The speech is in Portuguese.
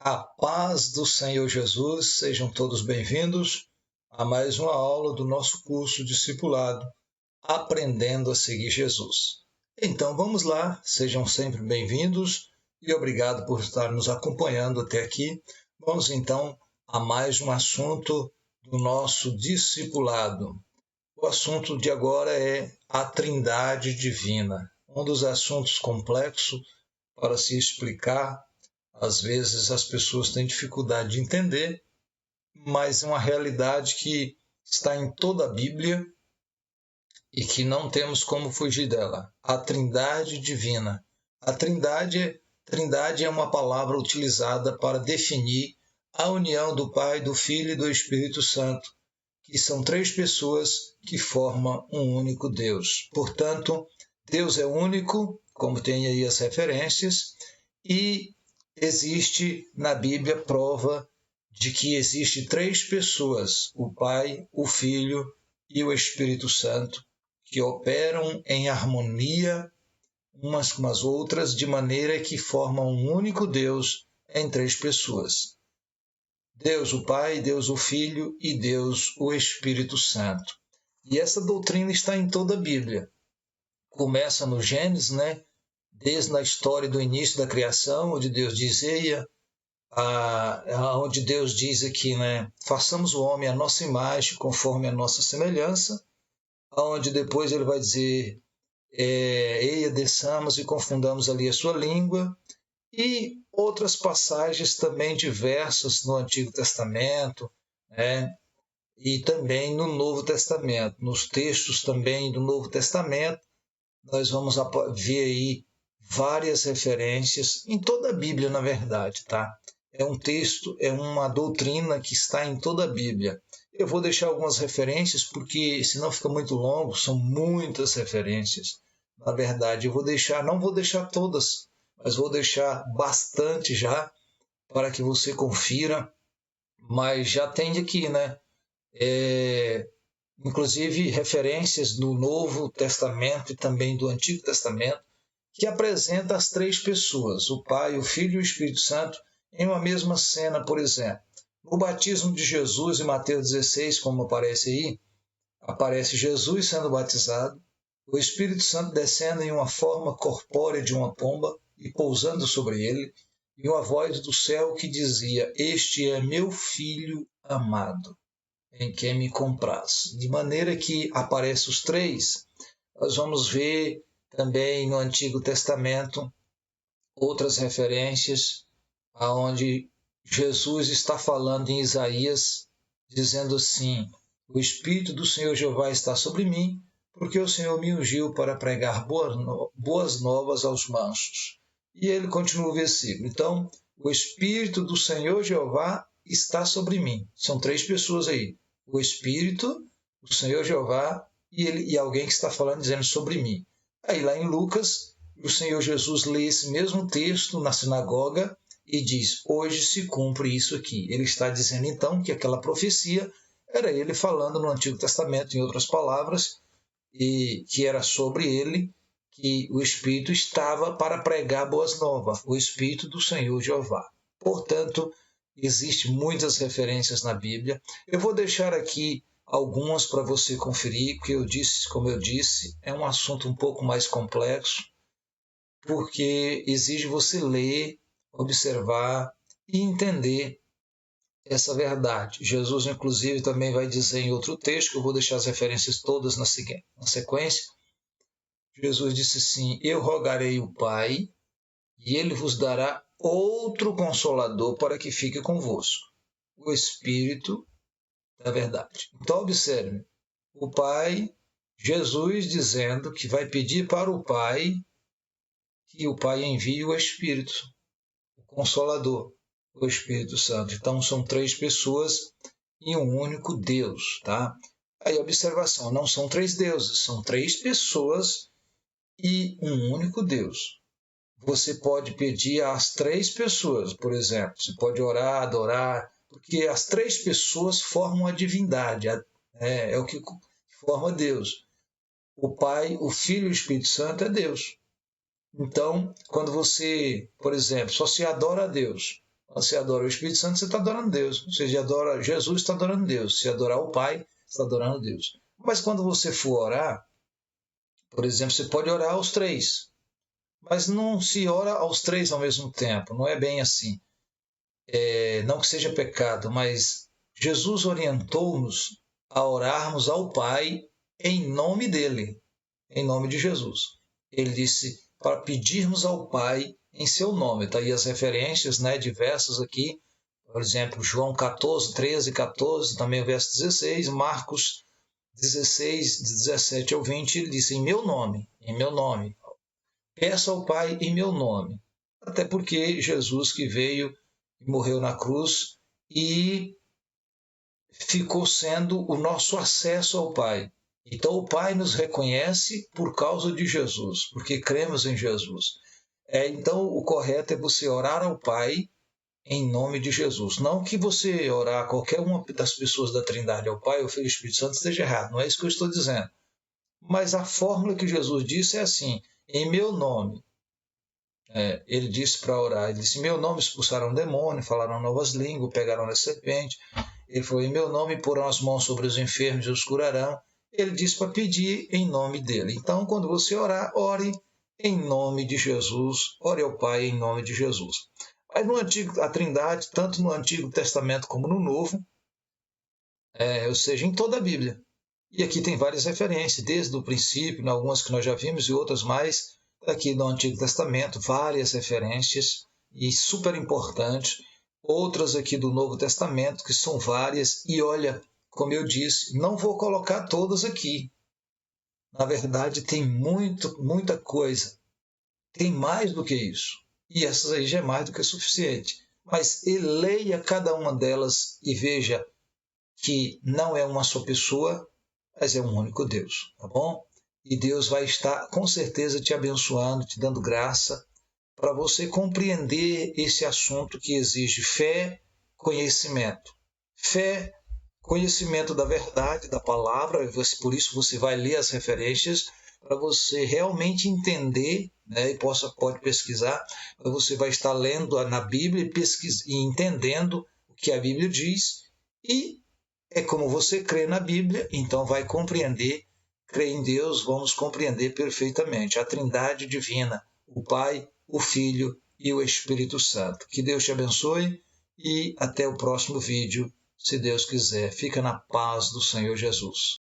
A paz do Senhor Jesus, sejam todos bem-vindos a mais uma aula do nosso curso Discipulado, Aprendendo a Seguir Jesus. Então vamos lá, sejam sempre bem-vindos e obrigado por estar nos acompanhando até aqui. Vamos então a mais um assunto do nosso discipulado. O assunto de agora é a Trindade Divina, um dos assuntos complexos para se explicar. Às vezes as pessoas têm dificuldade de entender, mas é uma realidade que está em toda a Bíblia e que não temos como fugir dela. A Trindade Divina. A Trindade é uma palavra utilizada para definir a união do Pai, do Filho e do Espírito Santo, que são três pessoas que formam um único Deus. Portanto, Deus é único, como tem aí as referências, e existe na Bíblia prova de que existe três pessoas, o Pai, o Filho e o Espírito Santo, que operam em harmonia umas com as outras, de maneira que formam um único Deus em três pessoas. Deus o Pai, Deus o Filho e Deus o Espírito Santo. E essa doutrina está em toda a Bíblia. Começa no Gênesis, desde a história do início da criação, onde Deus dizia, onde Deus diz aqui, façamos o homem à nossa imagem, conforme a nossa semelhança, onde depois ele vai dizer, eia, desçamos e confundamos ali a sua língua, e outras passagens também diversas no Antigo Testamento, e também no Novo Testamento. Nos textos também do Novo Testamento, nós vamos ver aí várias referências em toda a Bíblia, na verdade, tá? É um texto, é uma doutrina que está em toda a Bíblia. Eu vou deixar algumas referências, porque senão fica muito longo, são muitas referências. Na verdade, não vou deixar todas, mas vou deixar bastante já, para que você confira. Mas já tem aqui, inclusive referências do Novo Testamento e também do Antigo Testamento, que apresenta as três pessoas, o Pai, o Filho e o Espírito Santo, em uma mesma cena. Por exemplo, no batismo de Jesus, em Mateus 16, como aparece aí, aparece Jesus sendo batizado, o Espírito Santo descendo em uma forma corpórea de uma pomba e pousando sobre ele, e uma voz do céu que dizia, este é meu Filho amado, em quem me compraz. De maneira que aparecem os três. Nós vamos ver também no Antigo Testamento outras referências aonde Jesus está falando em Isaías, dizendo assim, o Espírito do Senhor Jeová está sobre mim, porque o Senhor me ungiu para pregar boas novas aos mansos. E ele continua o versículo. Então, o Espírito do Senhor Jeová está sobre mim. São três pessoas aí. O Espírito, o Senhor Jeová e alguém que está falando, dizendo sobre mim. Aí lá em Lucas, o Senhor Jesus lê esse mesmo texto na sinagoga e diz, hoje se cumpre isso aqui. Ele está dizendo então que aquela profecia era ele falando no Antigo Testamento, em outras palavras, e que era sobre ele que o Espírito estava para pregar boas novas, o Espírito do Senhor Jeová. Portanto, existem muitas referências na Bíblia. Eu vou deixar aqui algumas para você conferir, porque como eu disse, é um assunto um pouco mais complexo, porque exige você ler, observar e entender essa verdade. Jesus, inclusive, também vai dizer em outro texto, que eu vou deixar as referências todas na sequência. Jesus disse assim, eu rogarei o Pai, e ele vos dará outro Consolador para que fique convosco, o Espírito da verdade. Então, observe, o Pai, Jesus dizendo que vai pedir para o Pai que o Pai envie o Espírito, o Consolador, o Espírito Santo. Então, são três pessoas e um único Deus, tá? Aí, observação, não são três deuses, são três pessoas e um único Deus. Você pode pedir às três pessoas, por exemplo, você pode orar, adorar, porque as três pessoas formam a divindade, é o que forma Deus. O Pai, o Filho e o Espírito Santo é Deus. Então, quando você, por exemplo, só se adora a Deus, Quando você adora o Espírito Santo, você está adorando Deus. Você adora Jesus, está adorando Deus. Se adorar o Pai, está adorando Deus. Mas quando você for orar, por exemplo, você pode orar aos três, mas não se ora aos três ao mesmo tempo. Não é bem assim. Não que seja pecado, mas Jesus orientou-nos a orarmos ao Pai em nome dele, em nome de Jesus. Ele disse para pedirmos ao Pai em seu nome. Está aí as referências, né, diversas aqui. Por exemplo, João 14, 13, 14, também o verso 16, Marcos 16, 17 ao 20, ele disse em meu nome, peça ao Pai em meu nome. Até porque Jesus que veio e morreu na cruz e ficou sendo o nosso acesso ao Pai. Então o Pai nos reconhece por causa de Jesus, porque cremos em Jesus. Então o correto é você orar ao Pai em nome de Jesus. Não que você orar a qualquer uma das pessoas da Trindade, ao Pai, ao Filho e ao Espírito Santo, esteja errado. Não é isso que eu estou dizendo. Mas a fórmula que Jesus disse é assim, em meu nome. Ele disse para orar, ele disse, em meu nome expulsaram demônio, falaram novas línguas, pegaram a serpente. Ele falou, em meu nome porão as mãos sobre os enfermos e os curarão. Ele disse para pedir em nome dele. Então, quando você orar, ore em nome de Jesus, ore ao Pai em nome de Jesus. Mas a Trindade, tanto no Antigo Testamento como no Novo, ou seja, em toda a Bíblia. E aqui tem várias referências, desde o princípio, algumas que nós já vimos e outras mais, aqui no Antigo Testamento, várias referências e super importantes. Outras aqui do Novo Testamento, que são várias, e olha, como eu disse, não vou colocar todas aqui. Na verdade, tem muita coisa. Tem mais do que isso. E essas aí já é mais do que suficiente. Mas leia cada uma delas e veja que não é uma só pessoa, mas é um único Deus, tá bom? E Deus vai estar com certeza te abençoando, te dando graça, para você compreender esse assunto que exige fé, conhecimento. Fé, conhecimento da verdade, da palavra, por isso você vai ler as referências, para você realmente entender, né, e pode pesquisar, você vai estar lendo na Bíblia e entendendo o que a Bíblia diz, e como você crê na Bíblia, então vai compreender, crê em Deus, vamos compreender perfeitamente a Trindade divina, o Pai, o Filho e o Espírito Santo. Que Deus te abençoe e até o próximo vídeo, se Deus quiser. Fica na paz do Senhor Jesus.